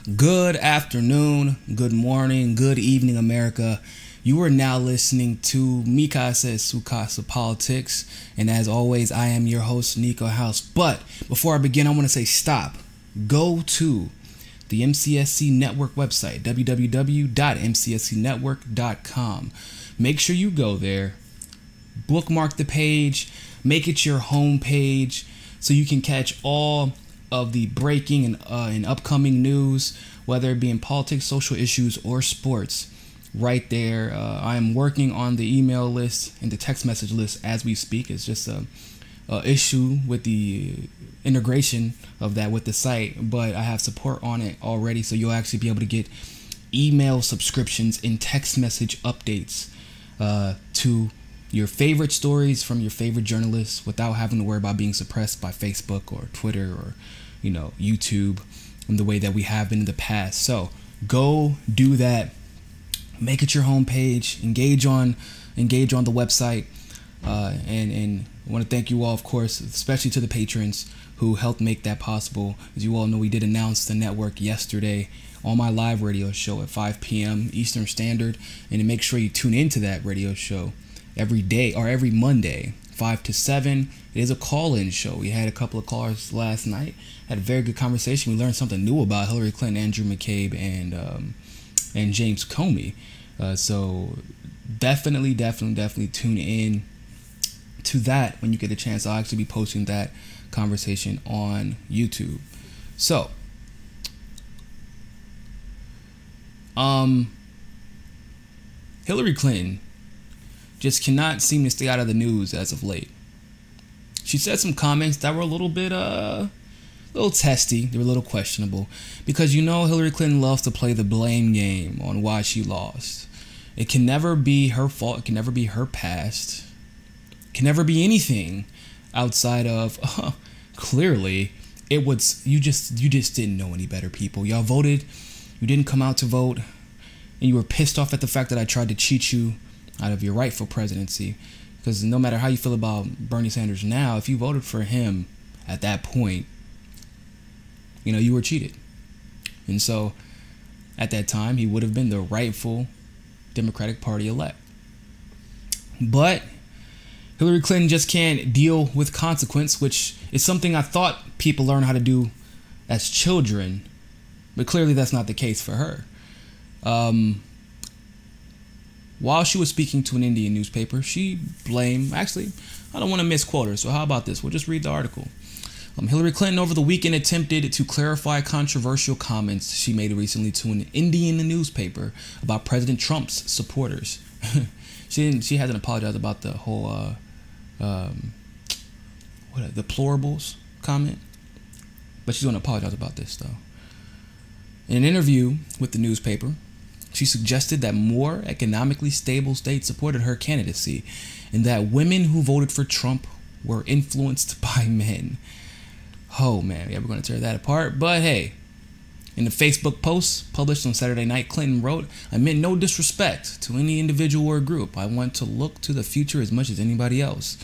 Good afternoon, good morning, good evening, America. You are now listening to Mikasa Sukasa Politics, and as always, I am your host, Nico House. But before I begin, I want to say stop. Go to the MCSC Network website, www.mcscnetwork.com. Make sure you go there, bookmark the page, make it your home page so you can catch all of the breaking and upcoming news, whether it be in politics, social issues, or sports. Right there, I am working on the email list and the text message list as we speak. It's just a issue with the integration of that with the site, but I have support on it already, so you'll actually be able to get email subscriptions and text message updates to your favorite stories from your favorite journalists without having to worry about being suppressed by Facebook or Twitter or YouTube in the way that we have been in the past. So go do that, make it your homepage, engage on the website, and I want to thank you all, of course, especially to the patrons who helped make that possible. As you all know, we did announce the network yesterday on my live radio show at 5 p.m. Eastern Standard, and to make sure you tune into that radio show every day or every Monday, 5 to 7. It is a call-in show. We had a couple of callers last night, had a very good conversation. We learned something new about Hillary Clinton, Andrew McCabe, and James Comey. So definitely tune in to that when you get a chance. I'll actually be posting that conversation on YouTube. So, Hillary Clinton just cannot seem to stay out of the news as of late. She said some comments that were a little testy. They were a little questionable because Hillary Clinton loves to play the blame game on why she lost. It can never be her fault. It can never be her past. It can never be anything outside of clearly it was you just didn't know any better, people. Y'all voted. You didn't come out to vote, and you were pissed off at the fact that I tried to cheat you out of your rightful presidency. Because no matter how you feel about Bernie Sanders now, if you voted for him at that point, you were cheated. And so at that time, he would have been the rightful Democratic Party elect. But Hillary Clinton just can't deal with consequence, which is something I thought people learn how to do as children. But clearly that's not the case for her. While she was speaking to an Indian newspaper, she blamed, actually, I don't want to misquote her, so how about this? We'll just read the article. Hillary Clinton over the weekend attempted to clarify controversial comments she made recently to an Indian newspaper about President Trump's supporters. She hasn't apologized about the whole deplorables comment, but she's going to apologize about this though. In an interview with the newspaper, she suggested that more economically stable states supported her candidacy and that women who voted for Trump were influenced by men. Oh man, yeah, we're going to tear that apart. But hey, in the Facebook post published on Saturday night, Clinton wrote, "I meant no disrespect to any individual or group. I want to look to the future as much as anybody else."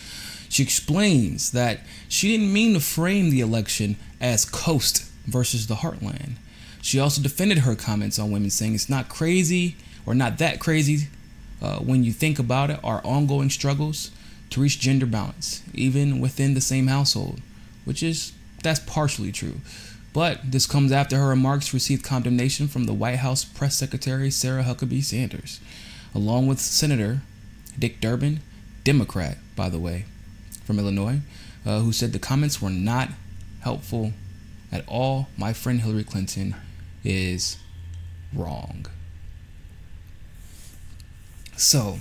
She explains that she didn't mean to frame the election as coast versus the heartland. She also defended her comments on women, saying it's not crazy or not that crazy when you think about it, our ongoing struggles to reach gender balance, even within the same household, that's partially true. But this comes after her remarks received condemnation from the White House Press Secretary Sarah Huckabee Sanders, along with Senator Dick Durbin, Democrat, by the way, from Illinois, who said the comments were not helpful at all. My friend Hillary Clinton is wrong. So,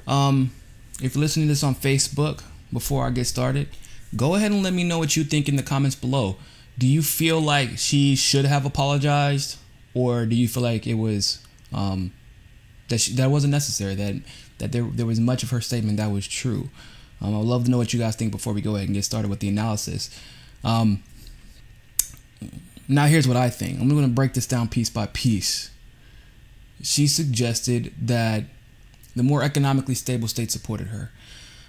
if you're listening to this on Facebook, before I get started, go ahead and let me know what you think in the comments below. Do you feel like she should have apologized, or do you feel like it was that wasn't necessary, that there was much of her statement that was true? I'd love to know what you guys think before we go ahead and get started with the analysis. Now here's what I think. I'm going to break this down piece by piece. She suggested that the more economically stable states supported her.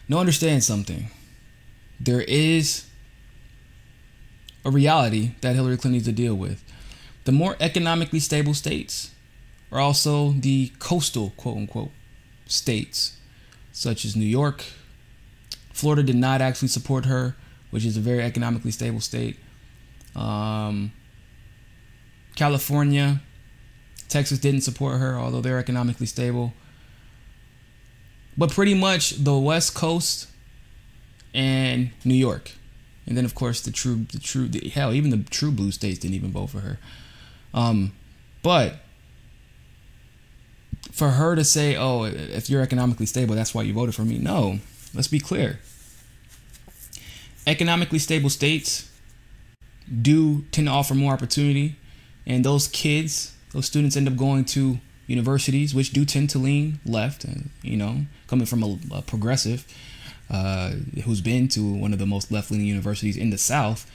Now understand something. There is a reality that Hillary Clinton needs to deal with. The more economically stable states are also the coastal, quote unquote, states, such as New York. Florida did not actually support her, which is a very economically stable state. California, Texas didn't support her, although they're economically stable. But pretty much the West Coast and New York. And then, of course, hell, even the true blue states didn't even vote for her. But for her to say, oh, if you're economically stable, that's why you voted for me. No, let's be clear. Economically stable states do tend to offer more opportunity. And those students end up going to universities, which do tend to lean left. And, coming from a progressive who's been to one of the most left-leaning universities in the South,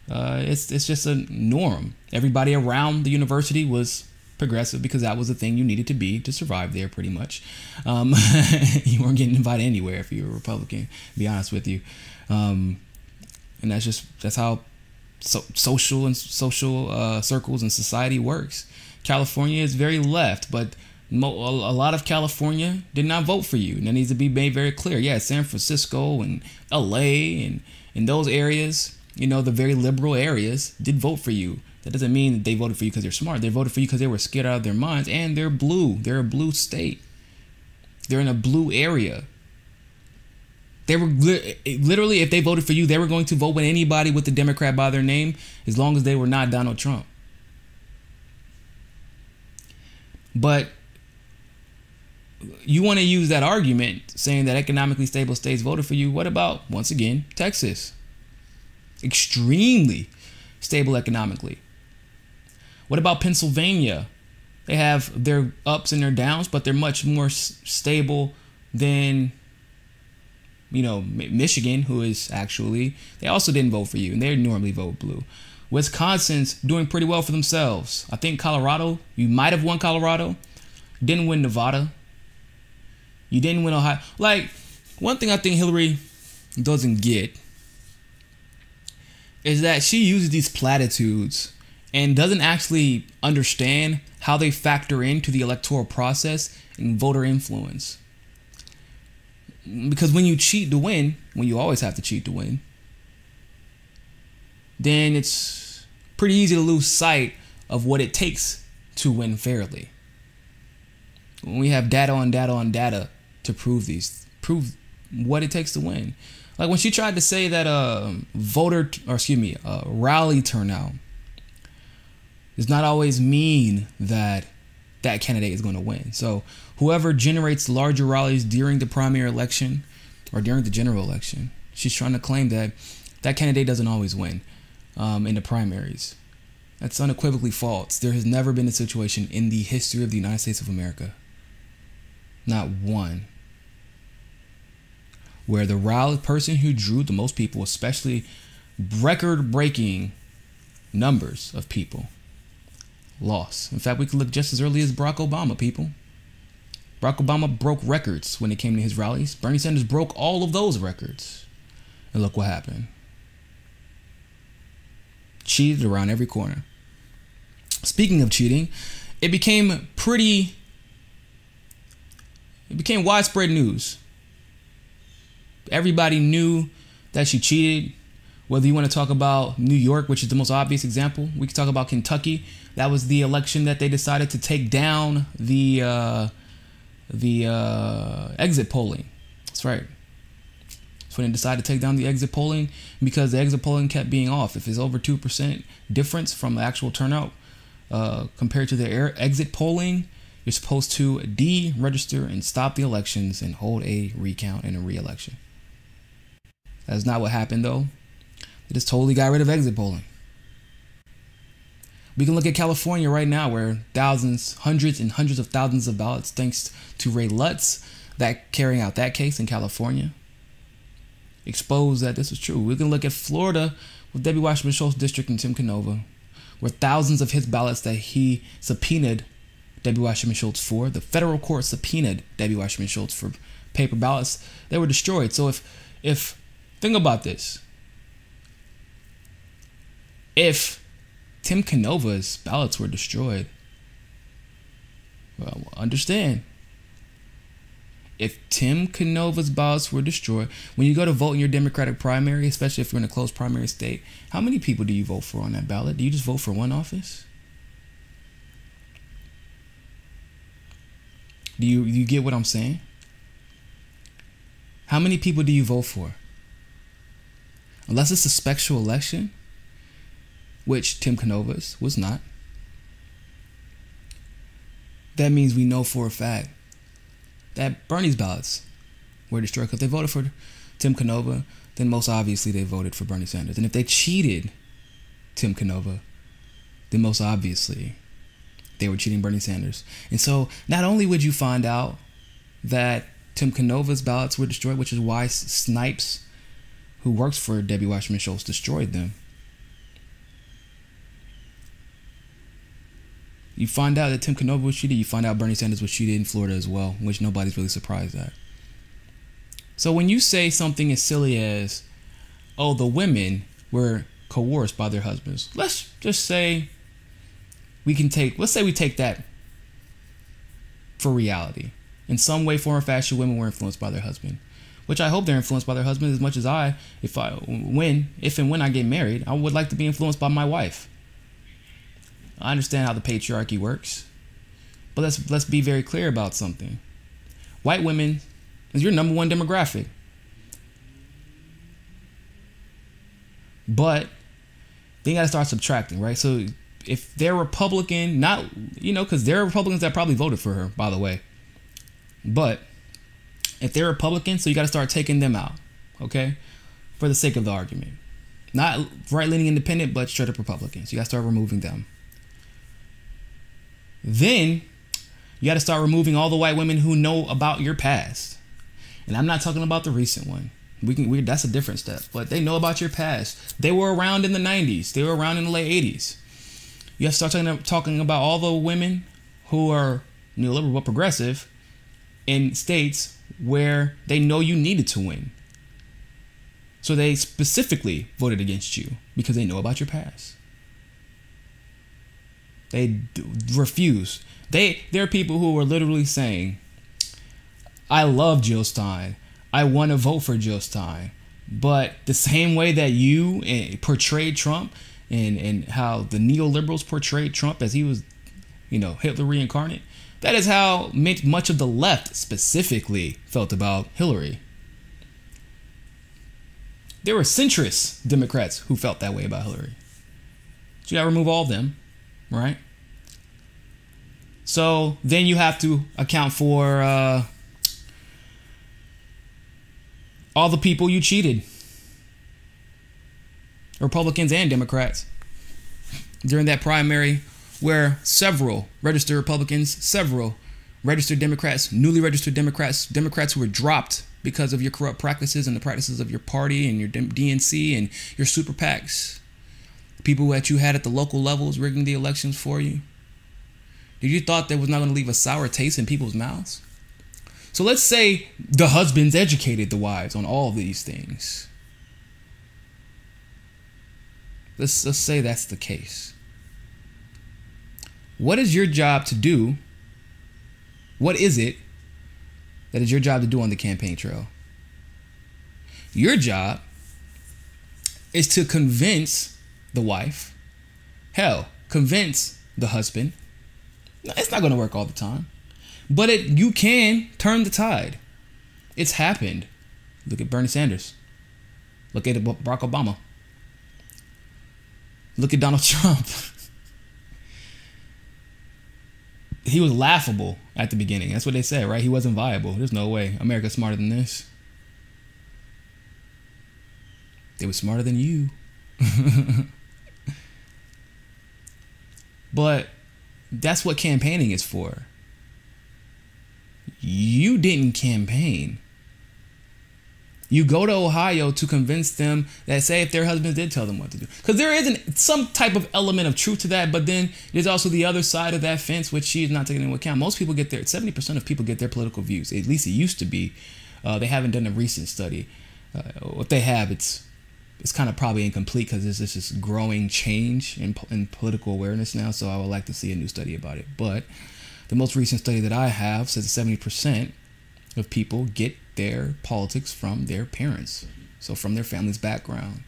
it's just a norm. Everybody around the university was progressive because that was the thing you needed to be to survive there, pretty much. You weren't getting invited anywhere if you were a Republican, to be honest with you. And that's how social circles and society works. California is very left, but a lot of California did not vote for you. And that needs to be made very clear. Yeah, San Francisco and LA and in those areas, the very liberal areas did vote for you. That doesn't mean that they voted for you because they're smart. They voted for you because they were scared out of their minds, and they're blue. They're a blue state. They're in a blue area. They were literally, if they voted for you, they were going to vote with anybody with the Democrat by their name, as long as they were not Donald Trump. But you want to use that argument saying that economically stable states voted for you. What about, once again, Texas? Extremely stable economically. What about Pennsylvania? They have their ups and their downs, but they're much more stable than, Michigan, who is actually, they also didn't vote for you, and they normally vote blue. Wisconsin's doing pretty well for themselves. I think Colorado, you might have won Colorado. Didn't win Nevada. You didn't win Ohio. Like, one thing I think Hillary doesn't get is that she uses these platitudes and doesn't actually understand how they factor into the electoral process and voter influence. Because when you cheat to win, when you always have to cheat to win, then it's pretty easy to lose sight of what it takes to win fairly. When we have data on data on data to prove what it takes to win. Like when she tried to say that rally turnout does not always mean that that candidate is going to win. So whoever generates larger rallies during the primary election or during the general election, she's trying to claim that that candidate doesn't always win in the primaries. That's unequivocally false. There has never been a situation in the history of the United States of America, not one, where the person who drew the most people, especially record-breaking numbers of people, lost. In fact, we could look just as early as Barack Obama, people. Barack Obama broke records when it came to his rallies. Bernie Sanders broke all of those records. And look what happened. Cheated around every corner. Speaking of cheating, it became widespread news. Everybody knew that she cheated. Whether you want to talk about New York, which is the most obvious example, we could talk about Kentucky. That was the election that they decided to take down the exit polling. That's right. That's when they decided to take down the exit polling, because the exit polling kept being off. If it's over 2% difference from the actual turnout compared to the exit polling, you're supposed to deregister and stop the elections and hold a recount and a re-election. That's not what happened, though. They just totally got rid of exit polling. We can look at California right now, where hundreds and hundreds of thousands of ballots, thanks to Ray Lutz, that carrying out that case in California, exposed that this was true. We can look at Florida with Debbie Wasserman Schultz district and Tim Canova, where thousands of his ballots that he subpoenaed Debbie Wasserman Schultz for, the federal court subpoenaed Debbie Wasserman Schultz for paper ballots, they were destroyed. So if think about this. If Tim Canova's ballots were destroyed. Well, understand. If Tim Canova's ballots were destroyed, when you go to vote in your Democratic primary, especially if you're in a closed primary state, how many people do you vote for on that ballot? Do you just vote for one office? Do you get what I'm saying? How many people do you vote for? Unless it's a special election, which Tim Canova's was not. That means we know for a fact that Bernie's ballots were destroyed, because they voted for Tim Canova, then most obviously they voted for Bernie Sanders. And if they cheated Tim Canova, then most obviously they were cheating Bernie Sanders. And so not only would you find out that Tim Canova's ballots were destroyed, which is why Snipes, who works for Debbie Wasserman Schultz, destroyed them. You find out that Tim Canova was cheated. You find out Bernie Sanders was cheated in Florida as well, which nobody's really surprised at. So when you say something as silly as, oh, the women were coerced by their husbands, let's just say let's say we take that for reality. In some way, form, or fashion, women were influenced by their husband, which I hope they're influenced by their husband as much as if and when I get married, I would like to be influenced by my wife. I understand how the patriarchy works, but let's be very clear about something. White women is your number one demographic, but then you got to start subtracting, right? So if they're Republican, not, because there are Republicans that probably voted for her, by the way, but if they're Republican, so you got to start taking them out, okay, for the sake of the argument. Not right-leaning independent, but straight up Republicans. You got to start removing them. Then you got to start removing all the white women who know about your past. And I'm not talking about the recent one. That's a different step. But they know about your past. They were around in the 90s. They were around in the late 80s. You have to start talking about all the women who are neoliberal but progressive in states where they know you needed to win. So they specifically voted against you because they know about your past. They refuse. There are people who are literally saying, I love Jill Stein. I want to vote for Jill Stein. But the same way that you portrayed Trump and how the neoliberals portrayed Trump as he was, Hitler reincarnate, that is how much of the left specifically felt about Hillary. There were centrist Democrats who felt that way about Hillary. So you got to remove all of them. Right? So then you have to account for all the people you cheated, Republicans and Democrats, during that primary, where several registered Republicans, several registered Democrats, newly registered Democrats who were dropped because of your corrupt practices and the practices of your party and your DNC and your super PACs. People that you had at the local levels rigging the elections for you. Did you thought that was not going to leave a sour taste in people's mouths? So let's say the husbands educated the wives on all of these things. Let's say that's the case. What is your job to do? What is it that is your job to do on the campaign trail? Your job is to convince the wife, convince the husband. It's not going to work all the time, but you can turn the tide. It's happened. Look at Bernie Sanders. Look at Barack Obama. Look at Donald Trump. He was laughable at the beginning. That's what they said, right? He wasn't viable. There's no way. America's smarter than this. They were smarter than you. But that's what campaigning is for. You didn't campaign. You go to Ohio to convince them that, say, if their husbands did tell them what to do. Because there isn't some type of element of truth to that, but then there's also the other side of that fence, which she is not taking into account. Most people 70% of people get their political views. At least it used to be. They haven't done a recent study. If they have, it's it's kind of probably incomplete because there's this growing change in political awareness now. So I would like to see a new study about it. But the most recent study that I have says that 70% of people get their politics from their parents, so from their family's background.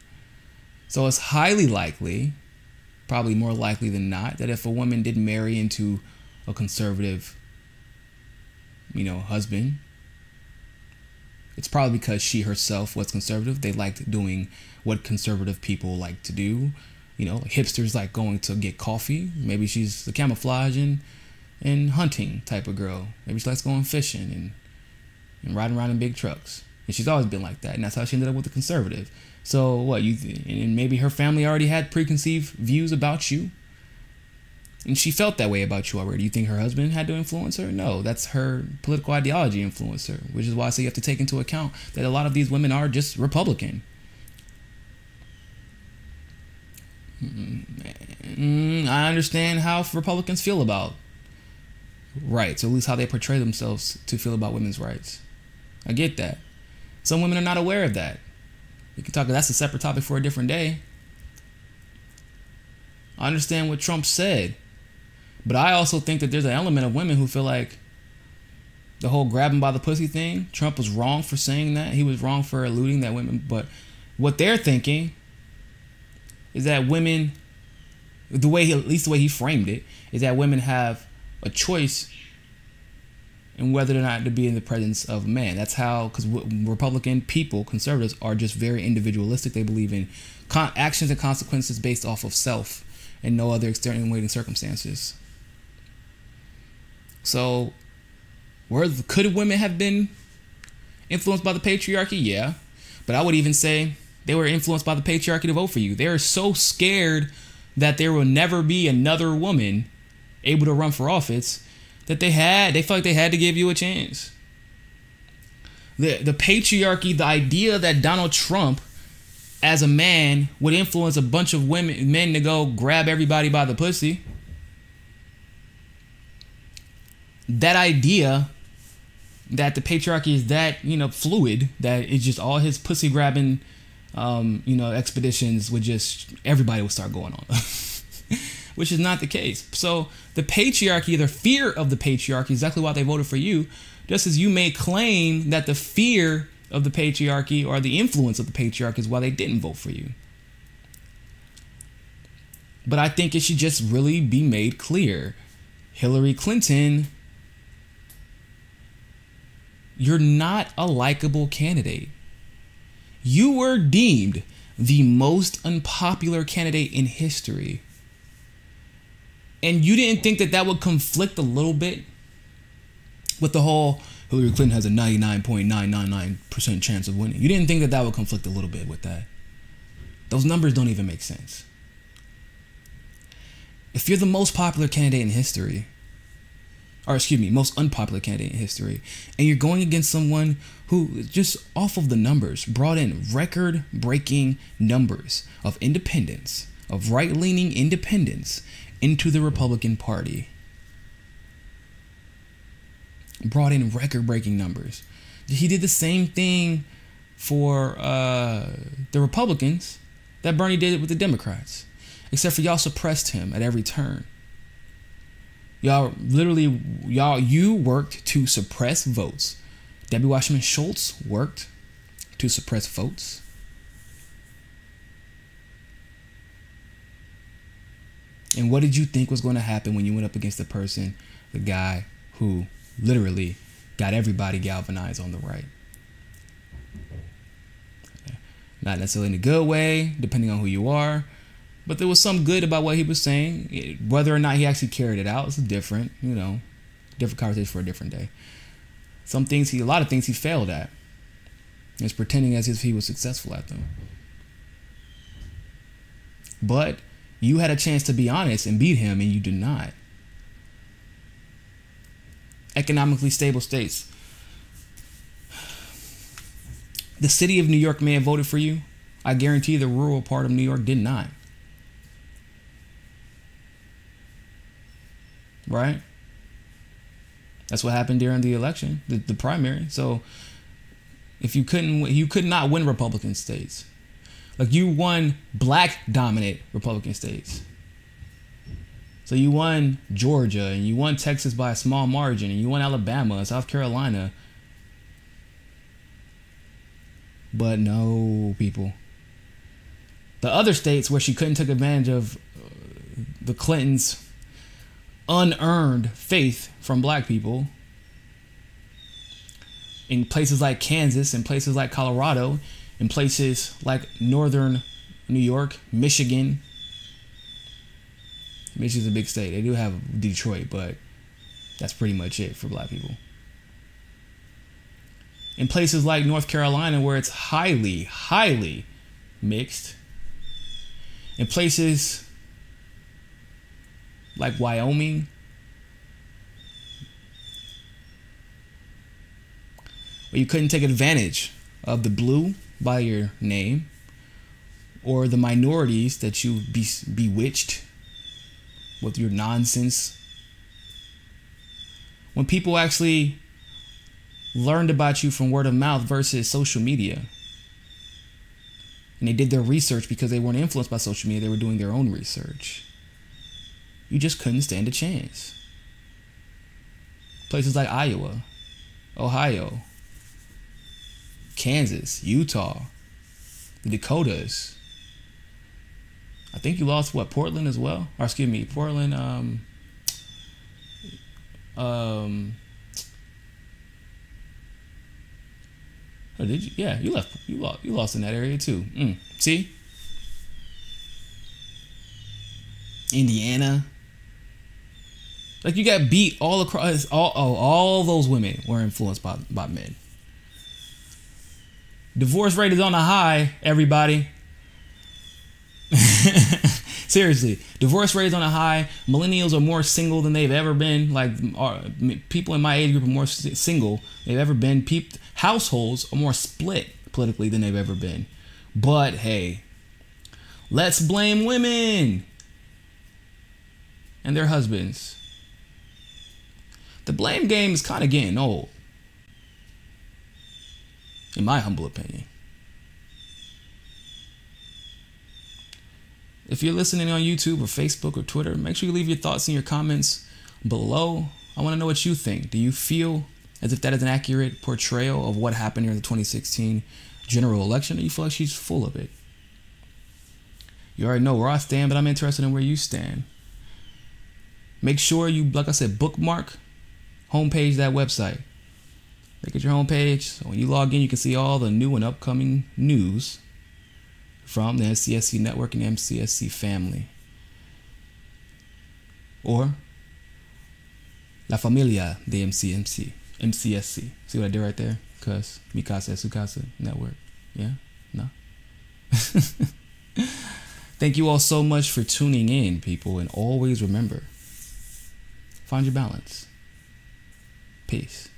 So it's highly likely, probably more likely than not, that if a woman did marry into a conservative, husband, it's probably because she herself was conservative. They liked doing what conservative people like to do. Like hipsters like going to get coffee. Maybe she's the camouflage and hunting type of girl. Maybe she likes going fishing and riding around in big trucks. And she's always been like that. And that's how she ended up with a conservative. So what, and maybe her family already had preconceived views about you. And she felt that way about you already. You think her husband had to influence her? No, that's her political ideology influenced her, which is why I say you have to take into account that a lot of these women are just Republican. I understand how Republicans feel about rights, or at least how they portray themselves to feel about women's rights. I get that. Some women are not aware of that. We can talk, that's a separate topic for a different day. I understand what Trump said, but I also think that there's an element of women who feel like the whole grabbing by the pussy thing, Trump was wrong for saying that. He was wrong for alluding that women, but what they're thinking is that women, at least the way he framed it, is that women have a choice in whether or not to be in the presence of a man. That's how, because Republican people, conservatives, are just very individualistic. They believe in actions and consequences based off of self and no other extenuating circumstances. So, could women have been influenced by the patriarchy? Yeah. But I would even say they were influenced by the patriarchy to vote for you. They are so scared that there will never be another woman able to run for office that they felt like they had to give you a chance. The patriarchy, the idea that Donald Trump as a man would influence a bunch of men to go grab everybody by the pussy. That idea that the patriarchy is that, fluid, that it's just all his pussy grabbing, expeditions everybody would start going on. Which is not the case. So the patriarchy, the fear of the patriarchy, is exactly why they voted for you. Just as you may claim that the fear of the patriarchy or the influence of the patriarchy is why they didn't vote for you. But I think it should just really be made clear. Hillary Clinton, you're not a likable candidate. You were deemed the most unpopular candidate in history. And you didn't think that would conflict a little bit with the whole Hillary Clinton has a 99.999% chance of winning. You didn't think that would conflict a little bit with that. Those numbers don't even make sense. If you're the most popular candidate in history, most unpopular candidate in history, and you're going against someone who, just off of the numbers, brought in record-breaking numbers of independents, of right-leaning independents, into the Republican Party. Brought in record-breaking numbers. He did the same thing for the Republicans that Bernie did with the Democrats. Except for y'all suppressed him at every turn. You worked to suppress votes. Debbie Wasserman Schultz worked to suppress votes. And what did you think was going to happen when you went up against the guy who literally got everybody galvanized on the right? Not necessarily in a good way, depending on who you are, but there was some good about what he was saying. Whether or not he actually carried it out is different, different conversation for a different day. A lot of things he failed at. He's pretending as if he was successful at them. But you had a chance to be honest and beat him, and you did not. Economically stable states. The city of New York may have voted for you. I guarantee the rural part of New York did not. Right? That's what happened during the election, the primary. So if you could not win Republican states. Like, you won black dominant Republican states. So you won Georgia, and you won Texas by a small margin, and you won Alabama and South Carolina. But no, people. The other states where she couldn't take advantage of the Clintons' unearned faith from black people, in places like Kansas, in places like Colorado, in places like northern New York, Michigan. Michigan's a big state. They do have Detroit, but that's pretty much it for black people. In places like North Carolina, where it's highly, highly mixed. In places like Wyoming, where you couldn't take advantage of the blue by your name, or the minorities that you bewitched with your nonsense. When people actually learned about you from word of mouth versus social media, and they did their research because they weren't influenced by social media, they were doing their own research, you just couldn't stand a chance. Places like Iowa, Ohio, Kansas, Utah, the Dakotas. I think you lost, what, Portland as well? Or excuse me, Portland, oh, did you? Yeah, you lost in that area too. See? Indiana. Like, you got beat all across. All those women were influenced by men. Divorce rate is on the high, everybody. Seriously, divorce rate is on a high. Millennials are more single than they've ever been. Like, people in my age group are more single than they've ever been. Households are more split politically than they've ever been. But hey, let's blame women and their husbands. The blame game is kind of getting old, in my humble opinion. If you're listening on YouTube or Facebook or Twitter, make sure you leave your thoughts and your comments below. I want to know what you think. Do you feel as if that is an accurate portrayal of what happened during the 2016 general election, or you feel like she's full of it? You already know where I stand, but I'm interested in where you stand. Make sure you, like I said, bookmark homepage, that website. Make it your homepage, so when you log in, you can see all the new and upcoming news from the MCSC network and the MCSC family. Or La Familia de MCSC. See what I did right there? Because Mi Casa es Su Casa network. Yeah? No? Thank you all so much for tuning in, people. And always remember, find your balance. Peace.